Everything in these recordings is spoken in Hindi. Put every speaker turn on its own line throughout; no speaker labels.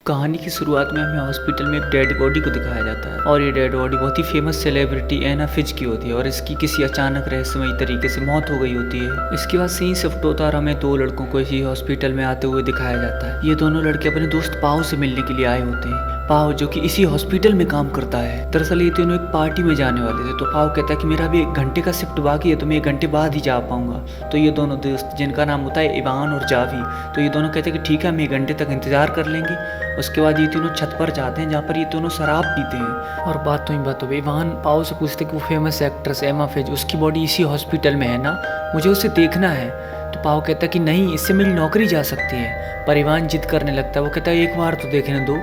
कहानी की शुरुआत में हमें हॉस्पिटल में एक डेड बॉडी को दिखाया जाता है और ये डेड बॉडी बहुत ही फेमस सेलिब्रिटी एना फिज की होती है और इसकी किसी अचानक रहस्यमयी तरीके से मौत हो गई होती है। इसके बाद सीन शिफ्ट होता है और हमें दो लड़कों को इसी हॉस्पिटल में आते हुए दिखाया जाता है। ये दोनों लड़के अपने दोस्त पाओ से मिलने के लिए आए होते हैं। पाओ जो कि इसी हॉस्पिटल में काम करता है। दरअसल ये तीनों एक पार्टी में जाने वाले थे, तो पाओ कहता है कि मेरा भी 1 घंटे का शिफ्ट बाकी है, तो मैं 1 घंटे बाद ही जा पाऊंगा। तो ये दोनों दोस्त जिनका नाम होता है इवान और जावी, तो ये दोनों कहते हैं कि ठीक है, हम 1 घंटे तक इंतजार कर लेंगे। उसके बाद ये तीनों छत पर जाते हैं जहाँ पर ये दोनों शराब पीते हैं। और बात तो ही बात हो, इवान पाओ से पूछते कि वो फेमस एक्ट्रेस एमा फिज, उसकी बॉडी इसी हॉस्पिटल में है ना, मुझे उसे देखना है। तो पाओ कहता है कि नहीं, इससे मेरी नौकरी जा सकती है। पर इवान जिद करने लगता है, वो कहता है एक बार तो देखने दो।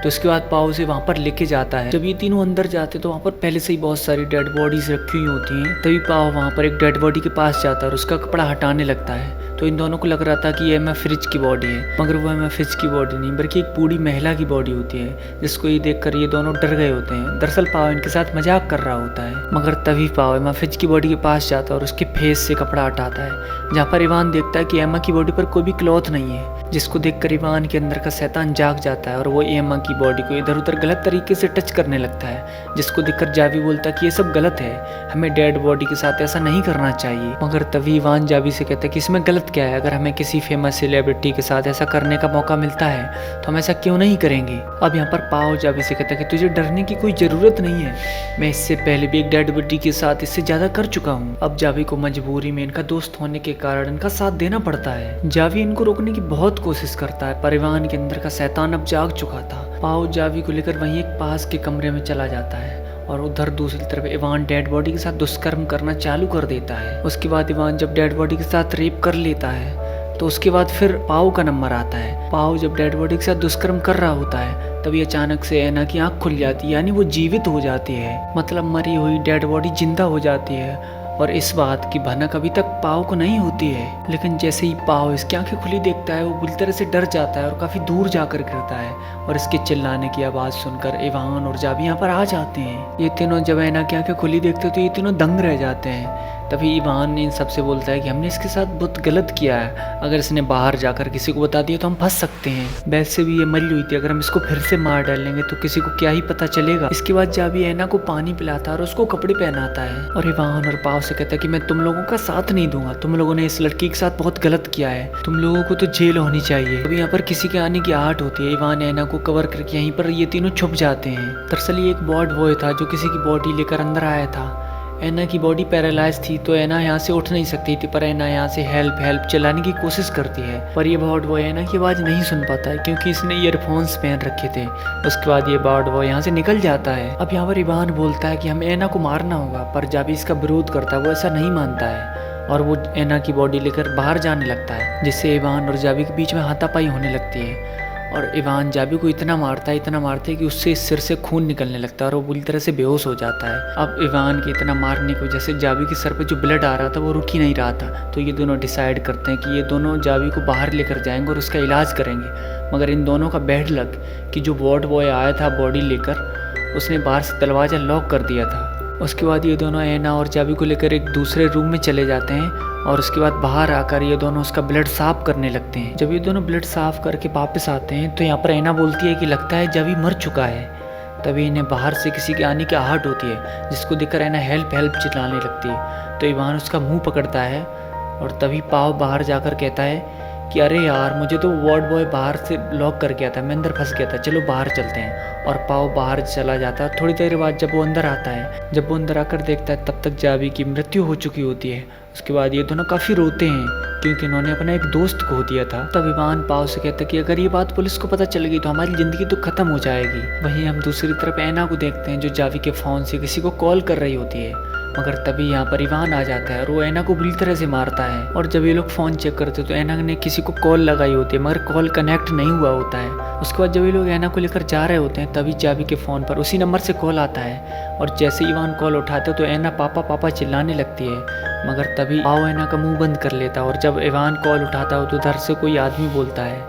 तो उसके बाद पाओ उसे वहाँ पर लेके जाता है। जब ये तीनों अंदर जाते हैं तो वहाँ पर पहले से ही बहुत सारी डेड बॉडीज रखी हुई होती हैं। तभी पाओ वहाँ पर एक डेड बॉडी के पास जाता है और उसका कपड़ा हटाने लगता है। तो इन दोनों को लग रहा था कि ये एमा फिज की बॉडी है, मगर वो एमा फिज की बॉडी नहीं बल्कि एक बूढ़ी महिला की बॉडी होती है, जिसको ये देखकर ये दोनों डर गए होते हैं। दरअसल पाओ इनके साथ मजाक कर रहा होता है, मगर तभी पाओ एमा फिज की बॉडी के पास जाता है और उसके फेस से कपड़ा हटाता है, जहाँ पर इवान देखता है कि एमा की बॉडी पर कोई भी क्लॉथ नहीं है। जिसको देखकर इवान के अंदर का शैतान जाग जाता है और वो एमा की बॉडी को इधर उधर गलत तरीके से टच करने लगता है, जिसको देखकर जावी बोलता है कि ये सब गलत है, हमें डेड बॉडी के साथ ऐसा नहीं करना चाहिए। मगर तभी इवान जावी से कहता है कि इसमें गलत क्या है, अगर हमें किसी फेमस सेलिब्रिटी के साथ ऐसा करने का मौका मिलता है तो हम ऐसा क्यों नहीं करेंगे। अब यहाँ पर पाओ जावी से कहता है कि तुझे डरने की कोई ज़रूरत नहीं है, मैं इससे पहले भी एक डेड बॉडी के साथ इससे ज़्यादा कर चुका हूँ। अब जावी को मजबूरी में इनका दोस्त होने के कारण इनका साथ देना पड़ता है। जावी इनको रोकने की बहुत कोशिश करता है, पर इवान के अंदर का शैतान अब जाग चुका था। पाओ जावी को लेकर वहीं एक पास के कमरे में चला जाता है और उधर दूसरी तरफ इवान डेड बॉडी के साथ दुष्कर्म करना चालू कर देता है। उसके बाद इवान जब डेड बॉडी के साथ रेप कर लेता है तो उसके बाद फिर पाओ का नंबर आता है। पाओ जब डेड बॉडी के साथ दुष्कर्म कर रहा होता है तभी अचानक से एना की आंख खुल जाती है, यानी वो जीवित हो जाती है, मतलब मरी हुई डेड बॉडी जिंदा हो जाती है। और इस बात की भनक अभी तक पाओ को नहीं होती है, लेकिन जैसे ही पाओ इसकी आंखें खुली देखता है वो बुरी तरह से डर जाता है और काफ़ी दूर जाकर गिरता है। और इसके चिल्लाने की आवाज़ सुनकर इवान और जावी यहाँ पर आ जाते हैं। ये तीनों जब एना की आंखें खुली देखते हैं तो ये तीनों दंग रह जाते हैं। तभी इवान इन सबसे बोलता है कि हमने इसके साथ बहुत गलत किया है, अगर इसने बाहर जाकर किसी को बता दिया तो हम फंस सकते हैं। वैसे भी ये मरी हुई थी, अगर हम इसको फिर से मार डालेंगे तो किसी को क्या ही पता चलेगा। इसके बाद जावी एना को पानी पिलाता है और उसको कपड़े पहनाता है और इवान और पाओ से कहता है कि मैं तुम लोगों का साथ नहीं दूंगा, तुम लोगों ने इस लड़की के साथ बहुत गलत किया है, तुम लोगों को तो जेल होनी चाहिए। अभी यहाँ पर किसी के आने की आहट होती है। इवान एना को कवर करके यहीं पर ये तीनों छुप जाते हैं। दरअसल ये एक वार्ड बॉय था जो किसी की बॉडी लेकर अंदर आया था। एना की बॉडी पैरालाइज थी तो एना यहाँ से उठ नहीं सकती थी, पर एना यहाँ से हेल्प हेल्प चिल्लाने की कोशिश करती है, पर ये वार्ड बॉय एना की आवाज़ नहीं सुन पाता है क्योंकि इसने ईयरफोन्स पहन रखे थे। उसके बाद ये वार्ड बॉय यहाँ से निकल जाता है। अब यहाँ पर इवान बोलता है कि हमें एना को मारना होगा, पर जावी इसका विरोध करता है, वो ऐसा नहीं मानता है और वो एना की बॉडी लेकर बाहर जाने लगता है, जिससे इवान और जावी के बीच में हाथापाई होने लगती है। और इवान जावी को इतना मारता है कि उससे सिर से खून निकलने लगता है और वो बुरी तरह से बेहोश हो जाता है। अब इवान के इतना मारने की वजह से जावी के सर पे जो ब्लड आ रहा था वो रुक ही नहीं रहा था, तो ये दोनों डिसाइड करते हैं कि ये दोनों जावी को बाहर लेकर जाएंगे और उसका इलाज करेंगे। मगर इन दोनों का बैड लक कि जो वार्ड बॉय आया था बॉडी लेकर, उसने बाहर से दरवाज़ा लॉक कर दिया था। उसके बाद ये दोनों एना और जावी को लेकर एक दूसरे रूम में चले जाते हैं और उसके बाद बाहर आकर ये दोनों उसका ब्लड साफ करने लगते हैं। जब ये दोनों ब्लड साफ करके वापस आते हैं तो यहाँ पर एना बोलती है कि लगता है जावी मर चुका है। तभी इन्हें बाहर से किसी के आने की आहट होती है, जिसको देखकर एना हेल्प हेल्प चिल्लाने लगती है। तो इवान उसका मुंह पकड़ता है और तभी पाओ बाहर जाकर कहता है कि अरे यार, मुझे तो वार्ड बॉय बाहर से लॉक कर गया था, मैं अंदर फंस गया था, चलो बाहर चलते हैं। और पाओ बाहर चला जाता है। थोड़ी देर बाद जब वो अंदर आता है, जब वो अंदर आकर देखता है तब तक जावी की मृत्यु हो चुकी होती है। उसके बाद ये दोनों काफ़ी रोते हैं क्योंकि इन्होंने अपना एक दोस्त खो दिया था। तब इवान पाओ से कहता है कि अगर ये बात पुलिस को पता चल गई तो हमारी ज़िंदगी तो ख़त्म हो जाएगी। वहीं हम दूसरी तरफ एना को देखते हैं जो जावी के फ़ोन से किसी को कॉल कर रही होती है, मगर तभी यहाँ पर इवान आ जाता है और वो एना को बुरी तरह से मारता है। और जब ये लोग फ़ोन चेक करते तो एना ने किसी को कॉल लगाई होती है, मगर कॉल कनेक्ट नहीं हुआ होता है। उसके बाद जब ये लोग एना को लेकर जा रहे होते हैं तभी जावी के फ़ोन पर उसी नंबर से कॉल आता है और जैसे इवान कॉल उठाते तो एना पापा पापा चिल्लाने लगती है, मगर तभी पाओ एना का मुंह बंद कर लेता है। और जब इवान कॉल उठाता हो तो उधर से कोई आदमी बोलता है,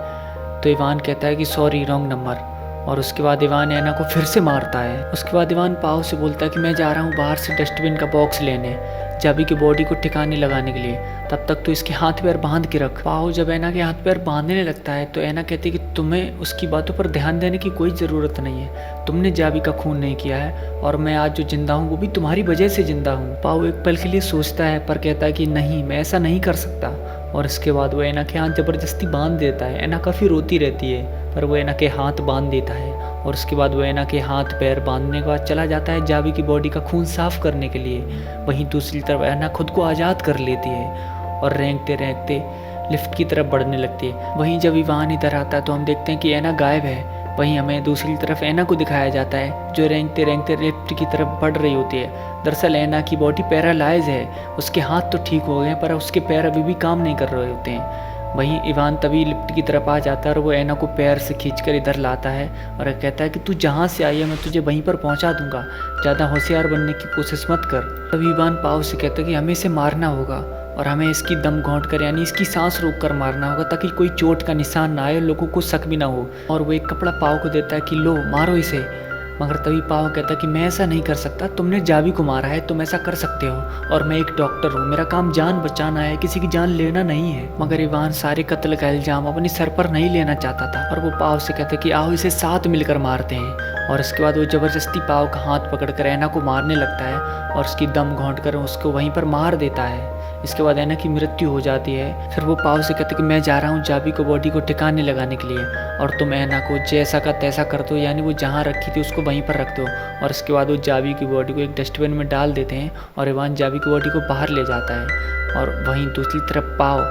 तो इवान कहता है कि सॉरी रॉन्ग नंबर। और उसके बाद इवान ऐना को फिर से मारता है। उसके बाद इवान पाओ से बोलता है कि मैं जा रहा हूँ बाहर से डस्टबिन का बॉक्स लेने, जाबी की बॉडी को ठिकाने लगाने के लिए, तब तक तो इसके हाथ पैर बांध के रख। पाओ जब ऐना के हाथ पैर बांधने लगता है तो ऐना कहती है कि तुम्हें उसकी बातों पर ध्यान देने की कोई ज़रूरत नहीं है, तुमने जाबी का खून नहीं किया है और मैं आज जो जिंदा हूँ वो भी तुम्हारी वजह से जिंदा हूँ। पाओ एक पल के लिए सोचता है पर कहता है कि नहीं, मैं ऐसा नहीं कर सकता। और इसके बाद वो ऐना के हाथ ज़बरदस्ती बांध देता है। ऐना काफ़ी रोती रहती है पर वो ऐना के हाथ बांध देता है और उसके बाद वो ऐना के हाथ पैर बांधने के बाद चला जाता है जाबी की बॉडी का खून साफ करने के लिए। वहीं दूसरी तरफ ऐना खुद को आज़ाद कर लेती है और रेंगते रेंगते लिफ्ट की तरफ बढ़ने लगती है। वहीं जब इवान इधर आता है तो हम देखते हैं कि ऐना गायब है। वहीं हमें दूसरी तरफ ऐना को दिखाया जाता है जो रेंगते रेंगते लिफ्ट की तरफ बढ़ रही होती है। दरअसल ऐना की बॉडी पैरालाइज है, उसके हाथ तो ठीक हो गए पर उसके पैर अभी भी काम नहीं कर रहे होते हैं। वहीं इवान तभी लिफ्ट की तरफ आ जाता है और वो ऐना को पैर से खींचकर इधर लाता है और कहता है कि तू जहाँ से आई है मैं तुझे वहीं पर पहुँचा दूंगा, ज़्यादा होशियार बनने की कोशिश मत कर। तभी इवान पाओ से कहता है कि हमें इसे मारना होगा और हमें इसकी दम घोंट कर यानी इसकी सांस रोक कर मारना होगा ताकि कोई चोट का निशान ना आए, लोगों को शक भी ना हो। और वो एक कपड़ा पाओ को देता है कि लो मारो इसे। मगर तभी पाओ कहता है कि मैं ऐसा नहीं कर सकता, तुमने जाबी को मारा है, तुम ऐसा कर सकते हो और मैं एक डॉक्टर हूँ, मेरा काम जान बचाना है, किसी की जान लेना नहीं है। मगर इवान सारे कत्ल का इल्जाम अपने सर पर नहीं लेना चाहता था और वो पाओ से कहते कि आओ इसे साथ मिलकर मारते हैं। और इसके बाद वो ज़बरदस्ती पाओ का हाथ पकड़कर ऐना को मारने लगता है और उसकी दम घोंट कर उसको वहीं पर मार देता है। इसके बाद ऐना की मृत्यु हो जाती है। फिर वो पाओ से कहते कि मैं जा रहा हूँ जाबी को बॉडी को ठिकाने लगाने के लिए और तुम ऐना को जैसा का तैसा कर दो, यानी वो जहाँ रखी थी उसको वहीं पर रख दो। और इसके बाद वो जाबी की बॉडी को एक डस्टबिन में डाल देते हैं और इवान जाबी की बॉडी को बाहर ले जाता है। और वहीं दूसरी तरफ पाओ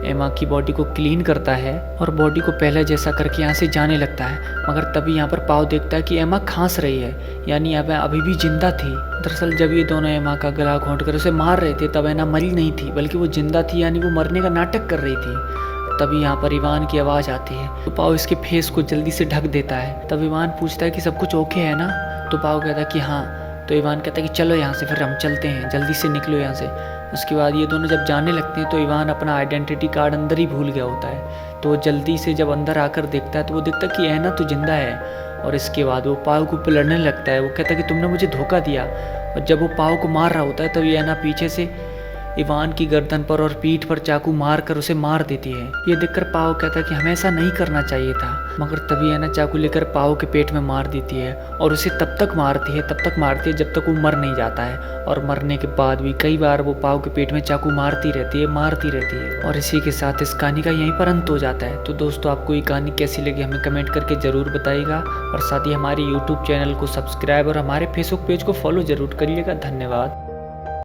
एमा की बॉडी को क्लीन करता है और बॉडी को पहले जैसा करके यहाँ से जाने लगता है। मगर तभी यहाँ पर पाओ देखता है कि एमा खांस रही है, यानी एमा अभी भी जिंदा थी। दरअसल जब ये दोनों एमा का गला घोंट कर उसे मार रहे थे तब एना मरी नहीं थी बल्कि वो जिंदा थी, यानी वो मरने का नाटक कर रही थी। तभी यहाँ पर इवान की आवाज़ आती है तो पाओ इसके फेस को जल्दी से ढक देता है। तब इवान पूछता है कि सब कुछ ओके है ना, तो पाओ कहता है कि हाँ। तो इवान कहता है कि चलो यहाँ से, फिर हम चलते हैं, जल्दी से निकलो यहाँ से। उसके बाद ये दोनों जब जाने लगते हैं तो इवान अपना आइडेंटिटी कार्ड अंदर ही भूल गया होता है। तो जल्दी से जब अंदर आकर देखता है तो वो देखता है कि ऐना तो जिंदा है। और इसके बाद वो पाओ को लड़ने लगता है। वो कहता है कि तुमने मुझे धोखा दिया। और जब वो पाओ को मार रहा होता है तब ये ऐना पीछे से इवान की गर्दन पर और पीठ पर चाकू मार कर उसे मार देती है। ये देखकर पाओ कहता है कि हमें ऐसा नहीं करना चाहिए था। मगर तभी ऐना चाकू लेकर पाओ के पेट में मार देती है और उसे तब तक मारती है जब तक वो मर नहीं जाता है। और मरने के बाद भी कई बार वो पाओ के पेट में चाकू मारती रहती है। और इसी के साथ इस कहानी का यहीं पर अंत हो जाता है। तो दोस्तों आपको ये कहानी कैसी लगी हमें कमेंट करके ज़रूर बताइएगा और साथ ही हमारे यूट्यूब चैनल को सब्सक्राइब और हमारे फेसबुक पेज को फॉलो ज़रूर करिएगा। धन्यवाद।